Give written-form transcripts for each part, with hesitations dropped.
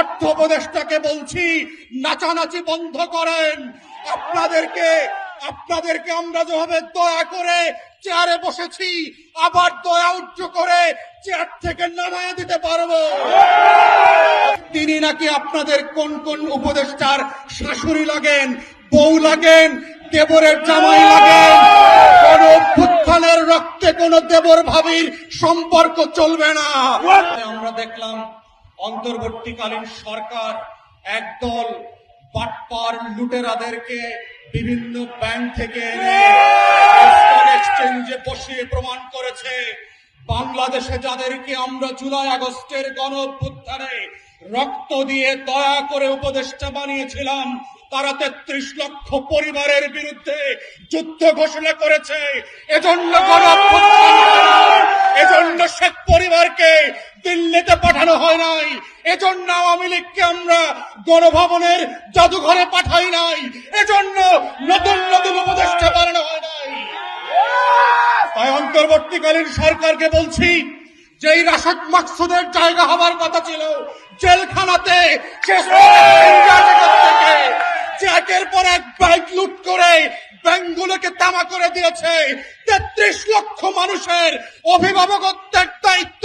অর্থ উপদেষ্টাকে বলছি, নাচানাচি বন্ধ করেন। আপনাদেরকে আমরা যেভাবে দয়া করে চেয়ারে বসেছি, আবার দয়া উচ্চ করে চেয়ার থেকে নামায় দিতে পারবো। তিনি নাকি আপনাদের কোন কোন উপদেষ্টার শাশুড়ি লাগেন, বউ লাগেন, দেবরের জামাই লাগেন। কোন অভ্যুত্থানের রক্তে কোন দেবর ভাবির সম্পর্ক চলবে না। আমরা দেখলাম অন্তর্বর্তীকালীন সরকার একদল বাটপার লুটেরাদেরকে বিভিন্ন ব্যাংক থেকে এনে স্টক এক্সচেঞ্জে বসিয়ে প্রমাণ করেছে বাংলাদেশে যাদেরকে আমরা জুলাই আগস্টের গণ অভ্যুত্থানে রক্ত দিয়ে দয়া করে উপদেষ্টা বানিয়েছিলাম, তারা 33 লক্ষ পরিবারের বিরুদ্ধে যুদ্ধ ঘোষণা করেছে। এজন্য গণ অভ্যুত্থান, এজন্য শেখ পরিবারকে দিল্লিতে পাঠানো হয় নাই, এজন্য আওয়ামী লীগকে আমরা গণভবনের জাদুঘরে পাঠাই নাই, এজন্য নতুন নতুন উপদেষ্টা বানানো হয় নাই। তাই অন্তর্বর্তীকালীন সরকারকে বলছি, যেই রাশেদ মাকসুদের জায়গা হবার কথা ছিল জেলখানাতে, একের পর এক ব্যাংক লুট করে ব্যাংকগুলোকে তামা করে দিয়েছে। 33 লক্ষ মানুষের অভিভাবকত্বের দায়িত্ব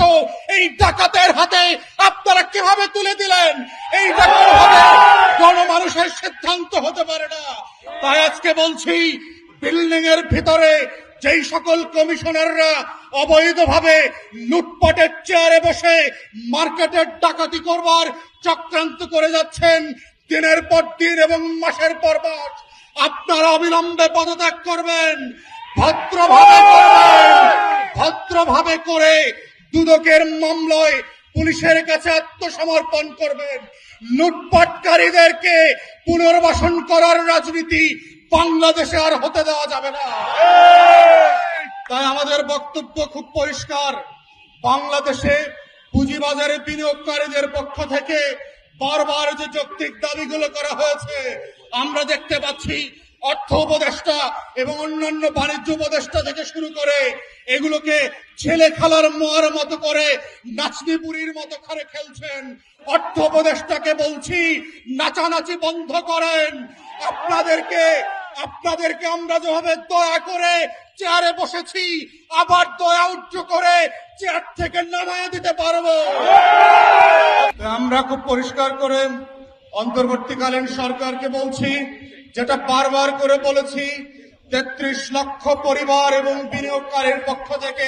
এই ডাকাতের হাতে আপনারা কিভাবে তুলে দিলেন? এই ডাকাত হবে গণমানুষের সিদ্ধান্ত হতে পারে না। তাই আজকে বলছি, বিল্ডিং এর ভিতরে যেই সকল কমিশনাররা অবৈধভাবে লুটপাটের চেয়ারে বসে মার্কেটের ডাকাতি করবার চক্রান্ত করে যাচ্ছেন দিনের পর দিন এবং মাসের পর মাস, আপনারা অবিলম্বে পদত্যাগ করবেন, ভদ্রভাবে করে দুদকের মামলায় পুলিশের কাছে আত্মসমর্পণ করবেন। লুটপাটকারীদেরকে পুনর্বাসন করার রাজনীতি বাংলাদেশে আর হতে দেওয়া যাবে না। তাই আমাদের বক্তব্য খুব পরিষ্কার, বাংলাদেশে পুঁজিবাজারে বিনিয়োগকারীদের পক্ষ থেকে বারবার যে যৌক্তিক দাবিগুলো করা হয়েছে, আমরা দেখতে পাচ্ছি অর্থ উপদেষ্টা এবং অন্যান্য বাণিজ্য উপদেষ্টা থেকে শুরু করে এগুলোকে ছেলে খেলার মোয়ার মতো করে নাচনিপুরির মতো করে খেলছেন। অর্থ উপদেষ্টাকে বলছি, নাচানাচি বন্ধ করেন। আপনাদেরকে আমরা যেভাবে দয়া করে চেয়ারে বসেছি, আবার দয়া উচ্চ করে চেয়ার থেকে নামায় দিতে পারবো। আমরা খুব পরিষ্কার করে অন্তর্বর্তীকালীন সরকারকে বলছি, যেটা বারবার করে বলেছি, 33 লক্ষ পরিবার এবং বিনিয়োগকারীর পক্ষ থেকে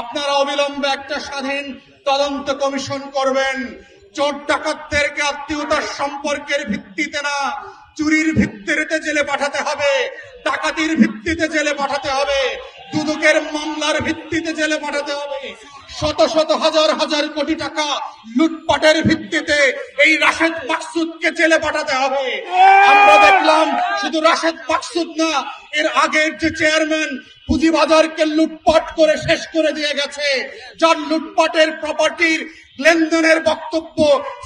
আপনারা অবিলম্বে একটা স্বাধীন তদন্ত কমিশন করবেন। চোর ডাকাতদেরকে আত্মীয়তার সম্পর্কের ভিত্তিতে না, চুরির ভিত্তিতে জেলে পাঠাতে হবে, ডাকাতির ভিত্তিতে জেলে পাঠাতে হবে, দুদকের মামলার ভিত্তিতে জেলে পাঠাতে হবে, শত শত হাজার হাজার কোটি টাকা লুটপাটের ভিত্তিতে এই রাশেদ মাকসুদকে জেলে পাঠাতে হবে। আমরা দেখলাম শুধু রাশেদ মাকসুদ না, এর আগের যে চেয়ারম্যান পুঁজিবাজারকে লুটপাট করে শেষ করে দিয়ে গেছে, যার লুটপাটের প্রপার্টির লেনদেনের বক্তব্য,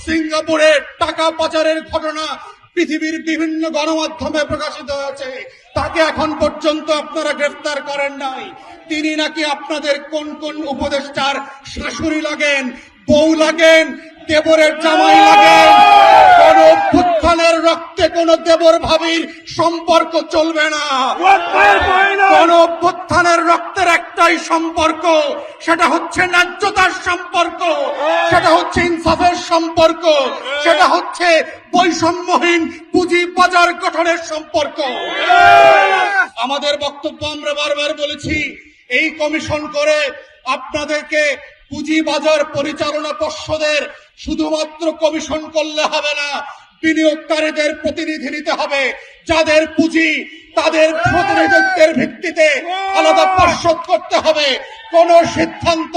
সিঙ্গাপুরে টাকা পাচারের ঘটনা পৃথিবীর বিভিন্ন গণমাধ্যমে প্রকাশিত হয়েছে, তাকে এখন পর্যন্ত আপনারা গ্রেফতার করেন নাই। তিনি নাকি আপনাদের কোন কোন উপদেষ্টার শাশুড়ি লাগেন, বউ লাগেন, দেবরের জামাই লাগেন। কোন অভ্যুত্থানের রক্তে কোন দেবর ভাবির সম্পর্ক চলবে না। কোন অভ্যুত্থানের রক্তের একটাই সম্পর্ক, সেটা হচ্ছে ন্যায্যতার সম্পর্ক, সেটা হচ্ছে ইনসাফের সম্পর্ক, সেটা হচ্ছে বৈষম্যহীন পুঁজি বাজার গঠনের সম্পর্ক। আমাদের বক্তব্য আমরা বারবার বলেছি, এই কমিশন করে আপনাদেরকে পুঁজিবাজার পরিচালনা পর্ষদের শুধুমাত্র কমিশন করলে হবে না, বিনিয়োগকারীদের প্রতিনিধি নিতে হবে, যাদের পুঁজি তাদের প্রতিনিধিত্বের ভিত্তিতে আলাদা পর্ষদ করতে হবে। কোন সিদ্ধান্ত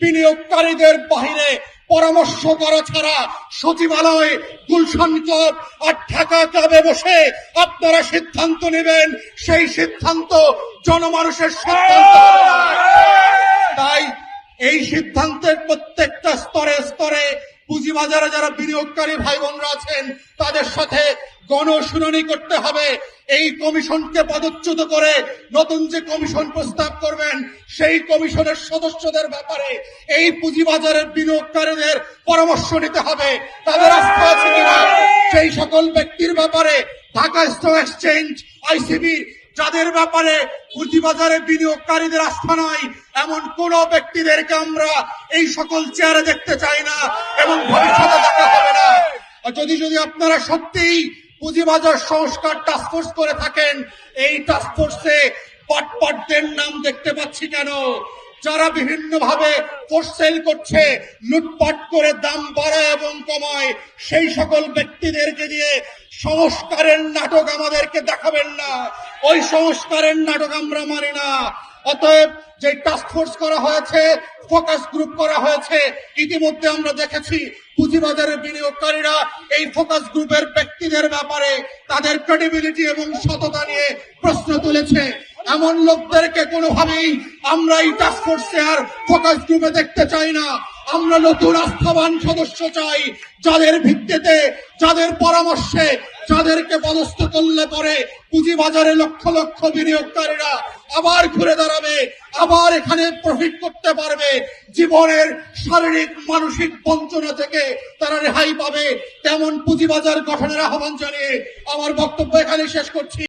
বিনিয়োগকারীদের বাহিরে পরামর্শ করা ছাড়া সচিবালয়, গুলশান ক্লাব আর ঢাকা ক্লাবে বসে আপনারা সিদ্ধান্ত নেবেন, সেই সিদ্ধান্ত জনমানুষের সিদ্ধান্ত হবে না। তাই এই সিদ্ধান্তের প্রত্যেকটা স্তরে স্তরে পুঁজিবাজারে যারা বিনিয়োগকারী ভাই বোনরা আছেন তাদের সাথে গণশুনানি করতে হবে। এই কমিশনকে পদচ্যুত করে নতুন যে কমিশন প্রস্তাব করবেন সেই কমিশনের সদস্যদের ব্যাপারে এই পুঁজিবাজারের বিনিয়োগকারীদের পরামর্শ নিতে হবে, তাদের আস্থা আছে কিনা সেই সকল ব্যক্তির ব্যাপারে। ঢাকা স্টক এক্সচেঞ্জ, আইসিবি যাদের ব্যাপারে পুঁজিবাজারে বিনিয়োগকারীদের আস্থা নাই এমন কোন ব্যক্তিদেরকে আমরা এই সকল চেয়ারে দেখতে চাই না এবং ভবিষ্যতে দেখা হবে না। যদি আপনারা সত্যিই পুঁজিবাজার সংস্কার টাস্কফোর্স করে থাকেন, এই টাস্কফোর্সে পটপটদের নাম দেখতে পাচ্ছি কেন? যারা বিভিন্ন ভাবে ফোর্স সেল করছে, লুটপাট করে দাম বাড়ায় এবং কমায়, সেই সকল ব্যক্তিদেরকে দিয়ে সংস্কারের নাটক আমাদেরকে দেখাবেন না। ওই সংস্কারের নাটক আমরা মানি না। অতএব যে টাস্কফোর্স করা হয়েছে, ফোকাস গ্রুপ করা হয়েছে, ইতিমধ্যে আমরা দেখেছি পুঁজিবাজারের বিনিয়োগকারীরা এই ফোকাস গ্রুপের ব্যক্তিদের ব্যাপারে তাদের ক্রেডিবিলিটি এবং সততা নিয়ে প্রশ্ন তুলেছে। এমন লোকদেরকে কোনোভাবেই আমরা এই টাস্কফোর্সে আর ফোকাস গ্রুপে দেখতে চাই না। আমরা নতুন আস্থাবান সদস্য চাই, যাদের ভিত্তিতে, যাদের পরামর্শে, যাদেরকে পদস্থ করলে পরে পুঁজিবাজারে লক্ষ লক্ষ বিনিয়োগকারীরা আবার ঘুরে দাঁড়াবে, আবার এখানে প্রফিট করতে পারবে, জীবনের শারীরিক মানসিক বঞ্চনা থেকে তারা রেহাই পাবে। তেমন পুঁজিবাজার গঠনের আহ্বান জানিয়ে আমার বক্তব্য এখানে শেষ করছি।